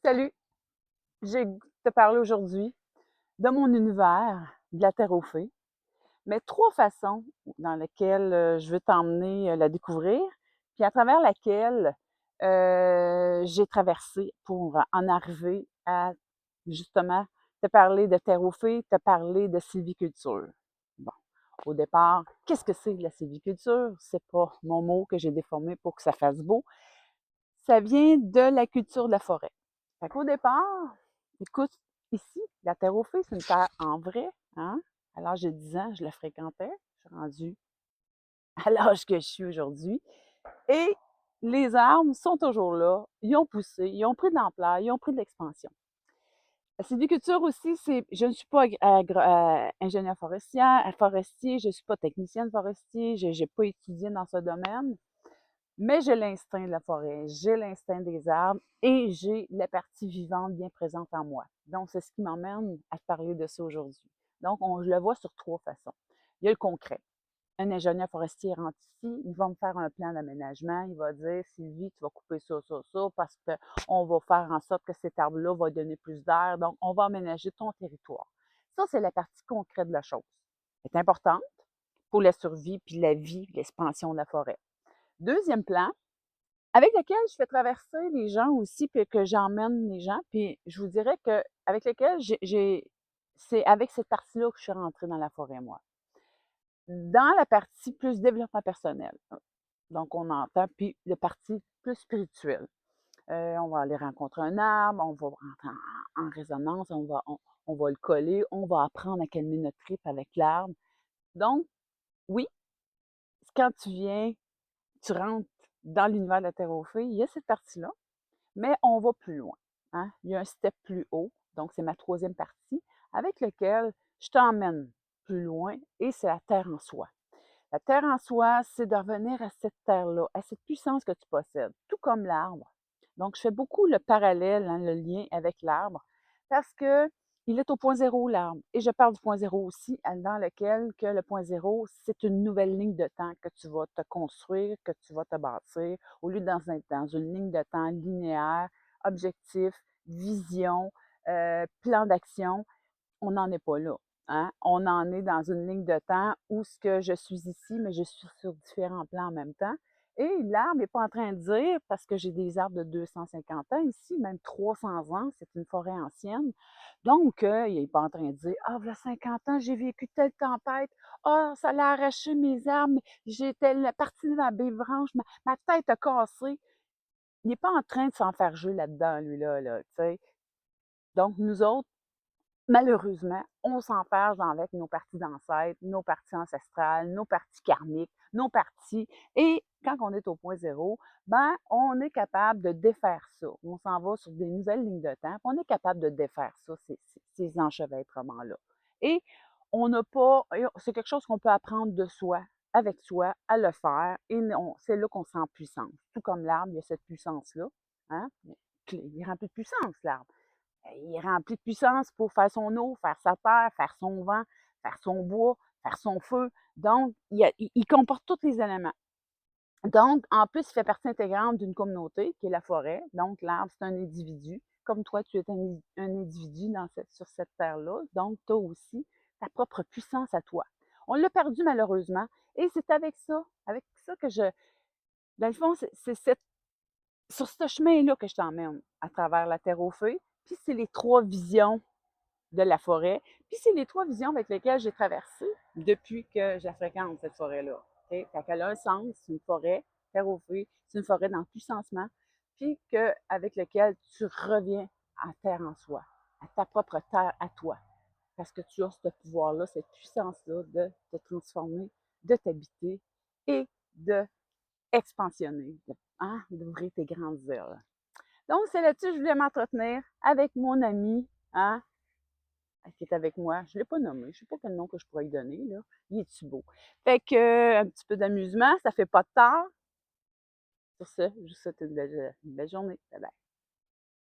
Salut! J'ai le goût de te parler aujourd'hui de mon univers, de la terre aux fées, mais 3 façons dans lesquelles, je veux t'emmener, la découvrir, puis à travers laquelle, j'ai traversé pour en arriver à, justement, te parler de terre aux fées, te parler de sylviculture. Bon, au départ, qu'est-ce que c'est la sylviculture? C'est pas mon mot que j'ai déformé pour que ça fasse beau. Ça vient de la culture de la forêt. Fait qu'au départ, écoute, ici, la terre aux fées, c'est une terre en vrai, hein? À l'âge de 10 ans, je la fréquentais. Je suis rendue à l'âge que je suis aujourd'hui. Et les arbres sont toujours là. Ils ont poussé, ils ont pris de l'ampleur, ils ont pris de l'expansion. La sylviculture aussi, c'est, je ne suis pas ingénieur forestier, je ne suis pas technicienne forestier, je n'ai pas étudié dans ce domaine. Mais j'ai l'instinct de la forêt, j'ai l'instinct des arbres et j'ai la partie vivante bien présente en moi. Donc, c'est ce qui m'emmène à te parler de ça aujourd'hui. Donc, je le vois sur 3 façons. Il y a le concret. Un ingénieur forestier rentre ici, il va me faire un plan d'aménagement, il va dire, Sylvie, tu vas couper ça, ça, ça, parce qu'on va faire en sorte que cet arbre-là va donner plus d'air, donc on va aménager ton territoire. Ça, c'est la partie concrète de la chose. Elle est importante pour la survie, puis la vie, l'expansion de la forêt. Deuxième plan, avec lequel je fais traverser les gens aussi, puis que j'emmène les gens. Puis je vous dirais que avec lequel c'est avec cette partie-là que je suis rentrée dans la forêt, moi. Dans la partie plus développement personnel. Donc, on entend, puis la partie plus spirituelle. On va aller rencontrer un arbre, on va rentrer en résonance, on va le coller, on va apprendre à calmer notre trip avec l'arbre. Donc, oui, quand tu viens, tu rentres dans l'univers de la terre aux fées, il y a cette partie-là. Mais on va plus loin, hein. Il y a un step plus haut, donc c'est ma troisième partie, avec lequel je t'emmène plus loin et c'est la terre en soi. La terre en soi, c'est de revenir à cette terre-là, à cette puissance que tu possèdes, tout comme l'arbre. Donc, je fais beaucoup le parallèle, hein, le lien avec l'arbre, parce que il est au point zéro, l'arbre. Et je parle du point zéro aussi, dans lequel que le point zéro, c'est une nouvelle ligne de temps que tu vas te construire, que tu vas te bâtir, au lieu d'être dans une ligne de temps linéaire, objectif, vision, plan d'action. On n'en est pas là. Hein? On en est dans une ligne de temps où ce que je suis ici, mais je suis sur différents plans en même temps. Et l'arbre n'est pas en train de dire, parce que j'ai des arbres de 250 ans ici, même 300 ans, c'est une forêt ancienne. Donc, il n'est pas en train de dire, ah, voilà 50 ans, j'ai vécu telle tempête, ah, ça l'a arraché mes arbres, j'ai telle partie de ma branche, ma tête a cassé. Il n'est pas en train de s'en faire jouer là-dedans, lui-là, là, tu sais. Donc, nous autres, malheureusement, on s'enferme avec nos parties d'ancêtres, nos parties ancestrales, nos parties karmiques, nos parties. Et quand on est au point zéro, ben, on est capable de défaire ça. On s'en va sur des nouvelles lignes de temps, puis on est capable de défaire ça, ces enchevêtrements-là. Et on n'a pas, c'est quelque chose qu'on peut apprendre de soi, avec soi, à le faire. Et c'est là qu'on sent puissance. Tout comme l'arbre, il y a cette puissance-là. Hein? Il est rempli de puissance, l'arbre. Il est rempli de puissance pour faire son eau, faire sa terre, faire son vent, faire son bois, faire son feu. Donc, il comporte tous les éléments. Donc, en plus, il fait partie intégrante d'une communauté qui est la forêt. Donc, l'arbre, c'est un individu. Comme toi, tu es un individu sur cette terre-là. Donc, tu as aussi ta propre puissance à toi. On l'a perdu malheureusement. Et c'est avec ça que dans le fond, sur ce chemin-là que je t'emmène à travers la terre aux feux. Puis c'est les 3 visions de la forêt. Puis c'est les 3 visions avec lesquelles j'ai traversé depuis que je la fréquente, cette forêt-là. Okay? Fait qu'elle a un sens, c'est une forêt, terre aux feux, c'est une forêt dans le puissancement, puis avec lequel tu reviens à terre en soi, à ta propre terre à toi. Parce que tu as ce pouvoir-là, cette puissance-là de te transformer, de t'habiter et de expansionner, hein, d'ouvrir tes grandes ailes. Donc, c'est là-dessus que je voulais m'entretenir avec mon ami, hein, qui est avec moi. Je ne l'ai pas nommé. Je ne sais pas quel nom que je pourrais lui donner, là. Il est-tu beau? Fait que, un petit peu d'amusement, ça fait pas de tard. Sur ce, je vous souhaite une belle journée. Bye bye.